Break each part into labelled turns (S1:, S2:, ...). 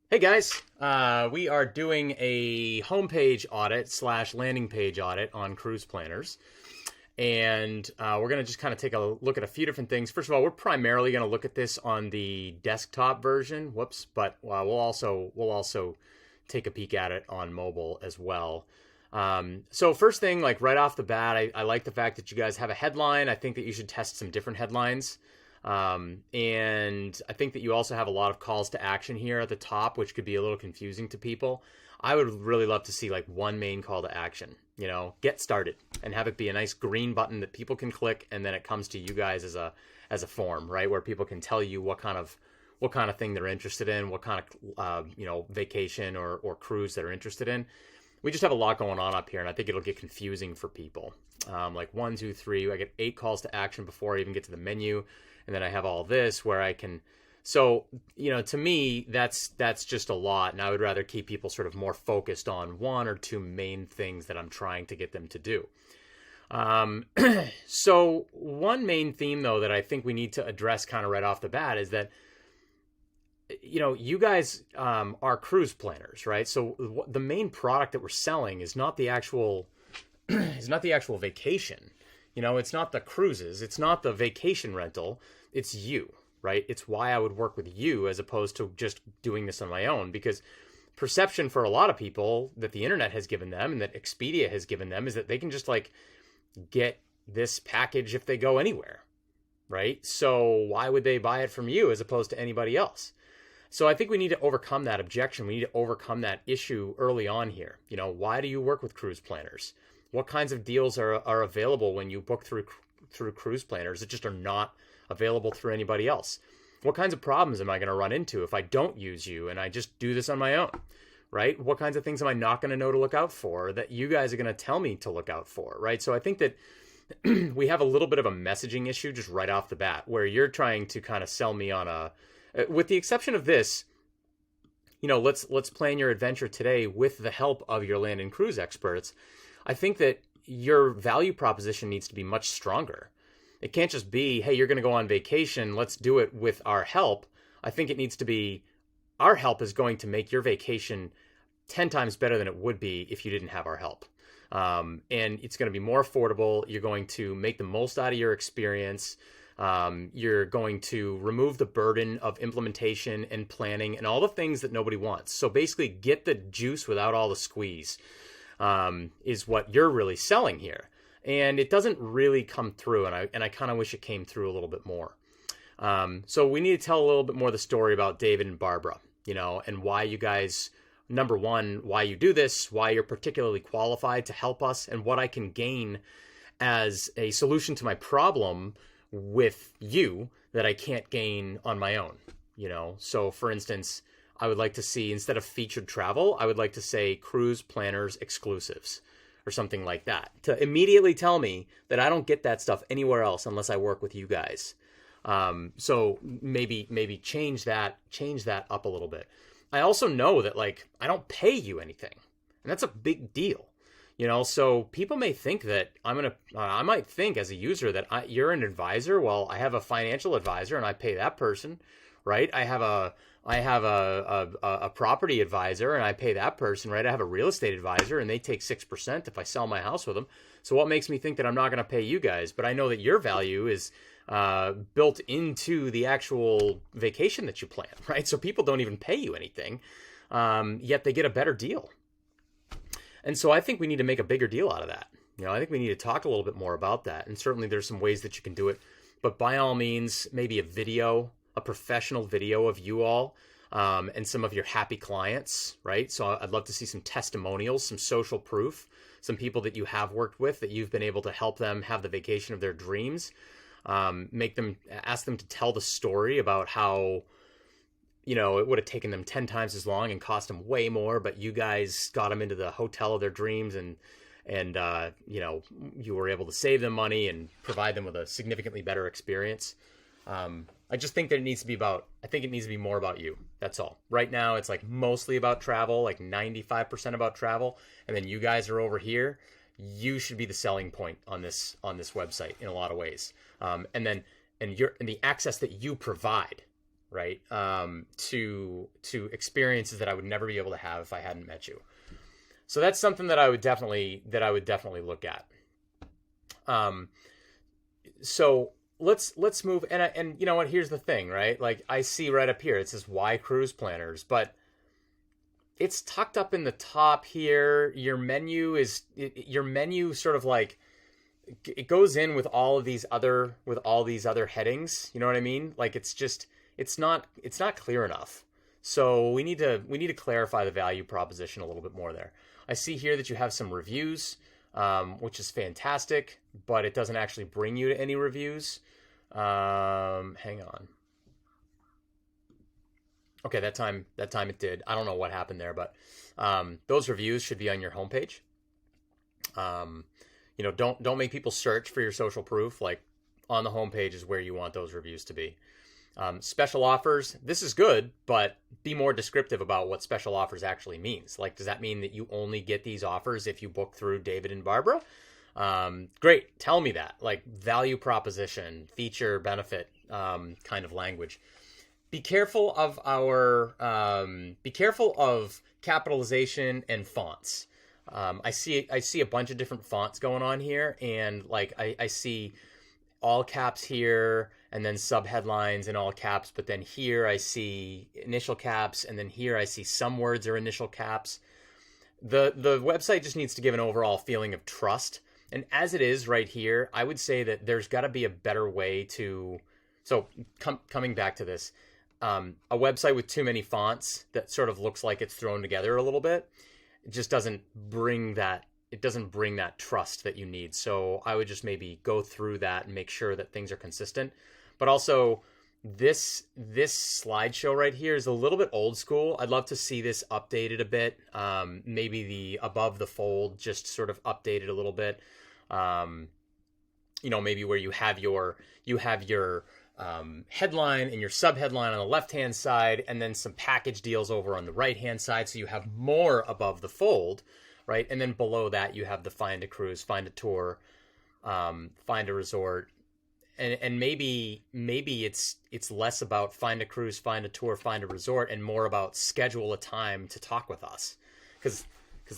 S1: Hey guys, we are doing a homepage audit slash landing page audit on cruise planners. And we're going to just kind of take a look at a few different things. First of all, we're primarily going to look at this on the desktop version. Whoops, but we'll also take a peek at it on mobile as well. So first thing, like right off the bat, I like the fact that you guys have a headline. I think that you should test some different headlines. And I think that you also have a lot of calls to action here at the top, which could be a little confusing to people. I would really love to see like one main call to action, get started, and have it be a nice green button that people can click, and then it comes to you guys as a form, right? Where people can tell you what kind of thing they're interested in, what kind of, vacation or cruise they're interested in. We just have a lot going on up here, and I think it'll get confusing for people. Like 1, 2, 3, I get 8 calls to action before I even get to the menu. And then I have all this where I can, so, to me, that's just a lot. And I would rather keep people sort of more focused on 1 or 2 main things that I'm trying to get them to do. So one main theme, though, that I think we need to address kind of right off the bat is that, you guys are cruise planners, right? So the main product that we're selling is not the actual, vacation. It's not the cruises. It's not the vacation rental. It's you, right? It's why I would work with you as opposed to just doing this on my own, because perception for a lot of people that the internet has given them and that Expedia has given them is that they can just like get this package if they go anywhere, right? So why would they buy it from you as opposed to anybody else? So I think we need to overcome that objection. We need to overcome that issue early on here. Why do you work with cruise planners? What kinds of deals are available when you book through cruise planners that just are not available through anybody else? What kinds of problems am I going to run into if I don't use you and I just do this on my own, right? What kinds of things am I not going to know to look out for that you guys are going to tell me to look out for, right? So I think that we have a little bit of a messaging issue just right off the bat where you're trying to kind of sell me on with the exception of this, let's plan your adventure today with the help of your land and cruise experts. I think that your value proposition needs to be much stronger. It can't just be, hey, you're going to go on vacation, let's do it with our help. I think it needs to be, our help is going to make your vacation 10 times better than it would be if you didn't have our help. And it's going to be more affordable. You're going to make the most out of your experience. You're going to remove the burden of implementation and planning and all the things that nobody wants. So basically get the juice without all the squeeze. Is what you're really selling here. And it doesn't really come through, and I kind of wish it came through a little bit more. So we need to tell a little bit more of the story about David and Barbara, and why you guys, number one, why you do this, why you're particularly qualified to help us, and what I can gain as a solution to my problem with you that I can't gain on my own, So for instance, I would like to see, instead of featured travel, I would like to say cruise planners exclusives or something like that, to immediately tell me that I don't get that stuff anywhere else unless I work with you guys. So maybe change that up a little bit. I also know that like I don't pay you anything, and that's a big deal. So people may think that I might think as a user that you're an advisor. Well, I have a financial advisor and I pay that person, right? I have a property advisor and I pay that person, right? I have a real estate advisor and they take 6% if I sell my house with them. So what makes me think that I'm not going to pay you guys? But I know that your value is built into the actual vacation that you plan, right? So people don't even pay you anything, yet they get a better deal. And so I think we need to make a bigger deal out of that. I think we need to talk a little bit more about that. And certainly there's some ways that you can do it. But by all means, maybe a professional video of you all and some of your happy clients, right? So I'd love to see some testimonials, some social proof, some people that you have worked with that you've been able to help them have the vacation of their dreams. Ask them to tell the story about how, it would have taken them 10 times as long and cost them way more, but you guys got them into the hotel of their dreams and you were able to save them money and provide them with a significantly better experience. I just think that it needs to be more about you. That's all. Right now, it's like mostly about travel, like 95% about travel. And then you guys are over here. You should be the selling point on this website in a lot of ways. And the access that you provide right? To experiences that I would never be able to have if I hadn't met you. So that's something that I would definitely look at. So let's move, and you know what? Here's the thing, right? Like I see right up here, it says why cruise planners, but it's tucked up in the top here. Your menu sort of like it goes in with all these other headings. You know what I mean? Like it's not clear enough. So we need to clarify the value proposition a little bit more there. I see here that you have some reviews, which is fantastic, but it doesn't actually bring you to any reviews. Hang on. Okay, that time it did. I don't know what happened there, but those reviews should be on your homepage. Don't make people search for your social proof. Like on the homepage is where you want those reviews to be. Special offers, this is good, but be more descriptive about what special offers actually means. Like, does that mean that you only get these offers if you book through David and Barbara? Great, tell me that. Like value proposition, feature, benefit, kind of language. Be careful of capitalization and fonts. I see a bunch of different fonts going on here, and like I see all caps here, and then subheadlines in all caps, but then here I see initial caps, and then here I see some words are initial caps. The website just needs to give an overall feeling of trust, and as it is right here, I would say that there's got to be a better way to. So coming back to this, a website with too many fonts that sort of looks like it's thrown together a little bit, it just doesn't bring that. It doesn't bring that trust that you need. So I would just maybe go through that and make sure that things are consistent. But also this slideshow right here is a little bit old school. I'd love to see this updated a bit. Maybe the above the fold just sort of updated a little bit. Maybe where you have your headline and your subheadline on the left-hand side, and then some package deals over on the right-hand side. So you have more above the fold, right? And then below that, you have the find a cruise, find a tour, find a resort. And maybe it's less about find a cruise, find a tour, find a resort, and more about schedule a time to talk with us. Because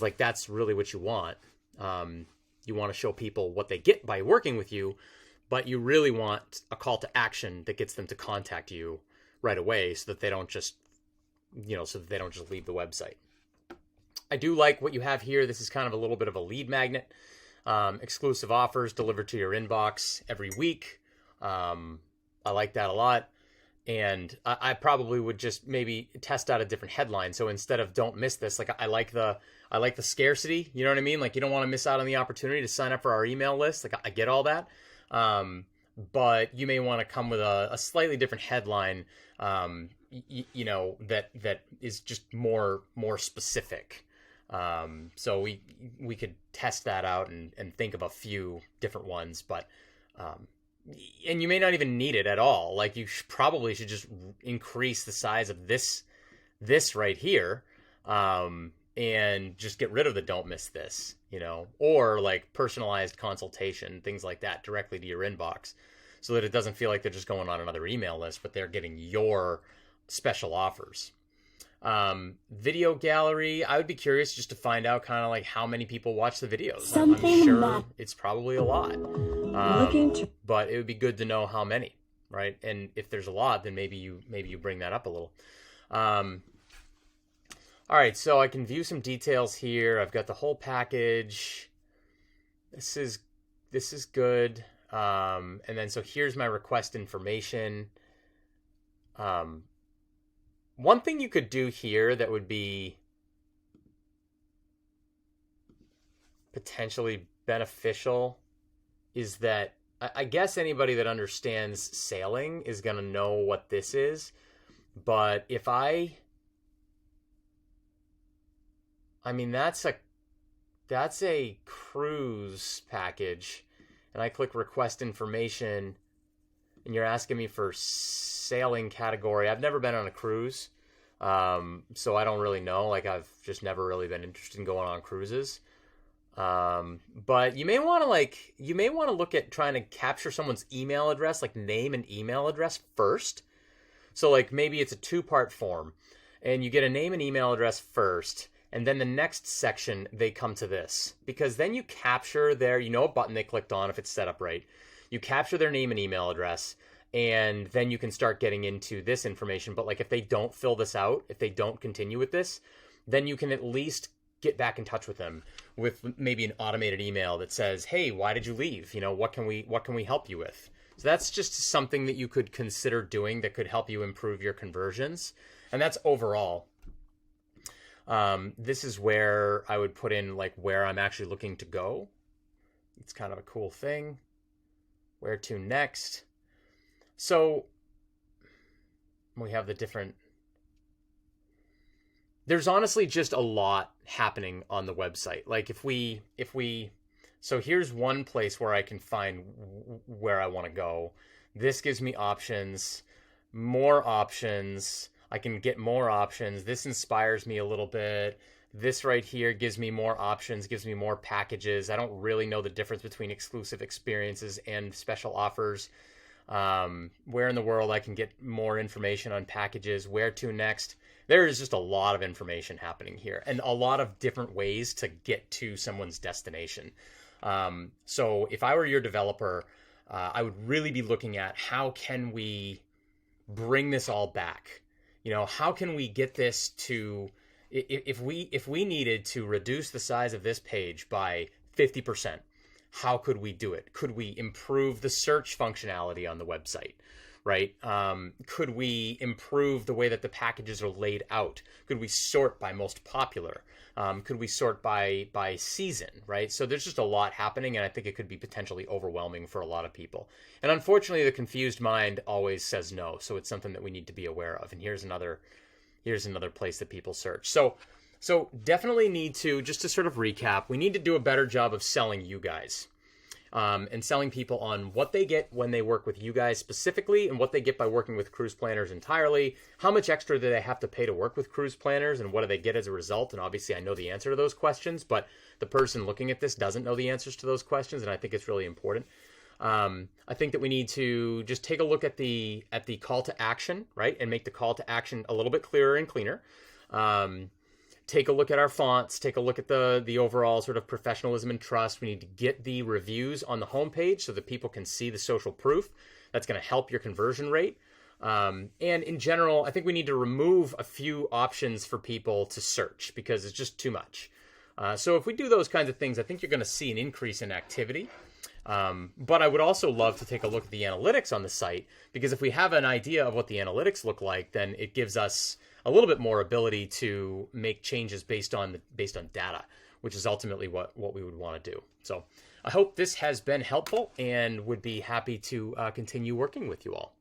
S1: like that's really what you want. You want to show people what they get by working with you, but you really want a call to action that gets them to contact you right away, so that they don't just leave the website. I do like what you have here. This is kind of a little bit of a lead magnet. Exclusive offers delivered to your inbox every week. I like that a lot. And I probably would just maybe test out a different headline. So instead of don't miss this, like I like the scarcity, you know what I mean? Like you don't want to miss out on the opportunity to sign up for our email list. Like I get all that. But you may want to come with a slightly different headline, that is just more specific. So we could test that out and think of a few different ones, but, and you may not even need it at all. Like you probably should just increase the size of this right here, and just get rid of the don't miss this, or like personalized consultation, things like that directly to your inbox, so that it doesn't feel like they're just going on another email list, but they're getting your special offers. Video gallery, I would be curious just to find out kind of like how many people watch the videos. I'm sure it's probably a lot, but it would be good to know how many, right? And if there's a lot, then maybe you bring that up a little. All right, so I can view some details here. I've got the whole package. This is good. And then so here's my request information. One thing you could do here that would be potentially beneficial is that I guess anybody that understands sailing is going to know what this is. But if that's a cruise package, and I click request information, and you're asking me for sailing category. I've never been on a cruise, so I don't really know. Like I've just never really been interested in going on cruises. But you may want to look at trying to capture someone's email address, like name and email address first. So like maybe it's a 2-part form and you get a name and email address first, and then the next section, they come to this, because then you capture their, a button they clicked on if it's set up right. You capture their name and email address, and then you can start getting into this information. But like if they don't fill this out, if they don't continue with this, then you can at least get back in touch with them with maybe an automated email that says, hey, why did you leave? What can we help you with? So that's just something that you could consider doing that could help you improve your conversions. And that's overall. This is where I would put in like where I'm actually looking to go. It's kind of a cool thing. Where to next? So we have the different. There's honestly just a lot happening on the website. Like so here's one place where I can find where I want to go. This gives me options, more options. I can get more options. This inspires me a little bit. This right here gives me more options, gives me more packages. I don't really know the difference between exclusive experiences and special offers. Where in the world I can get more information on packages, where to next. There is just a lot of information happening here and a lot of different ways to get to someone's destination. So if I were your developer, I would really be looking at how can we bring this all back? How can we get this to, if we needed to reduce the size of this page by 50%, how could we do it? Could we improve the search functionality on the website, right? Could we improve the way that the packages are laid out? Could we sort by most popular? Could we sort by season, right? So there's just a lot happening, and I think it could be potentially overwhelming for a lot of people. And unfortunately, the confused mind always says no. So it's something that we need to be aware of. And here's another place that people search. So definitely need to, just to sort of recap, we need to do a better job of selling you guys. And selling people on what they get when they work with you guys specifically and what they get by working with cruise planners entirely. How much extra do they have to pay to work with cruise planners, and what do they get as a result? And obviously I know the answer to those questions, but the person looking at this doesn't know the answers to those questions, and I think it's really important. I think that we need to just take a look at the call to action, right? And make the call to action a little bit clearer and cleaner. Take a look at our fonts, take a look at the overall sort of professionalism and trust. We need to get the reviews on the homepage so that people can see the social proof. That's going to help your conversion rate. And in general, I think we need to remove a few options for people to search because it's just too much. So if we do those kinds of things, I think you're going to see an increase in activity. But I would also love to take a look at the analytics on the site, because if we have an idea of what the analytics look like, then it gives us a little bit more ability to make changes based on data, which is ultimately what we would want to do. So I hope this has been helpful and would be happy to continue working with you all.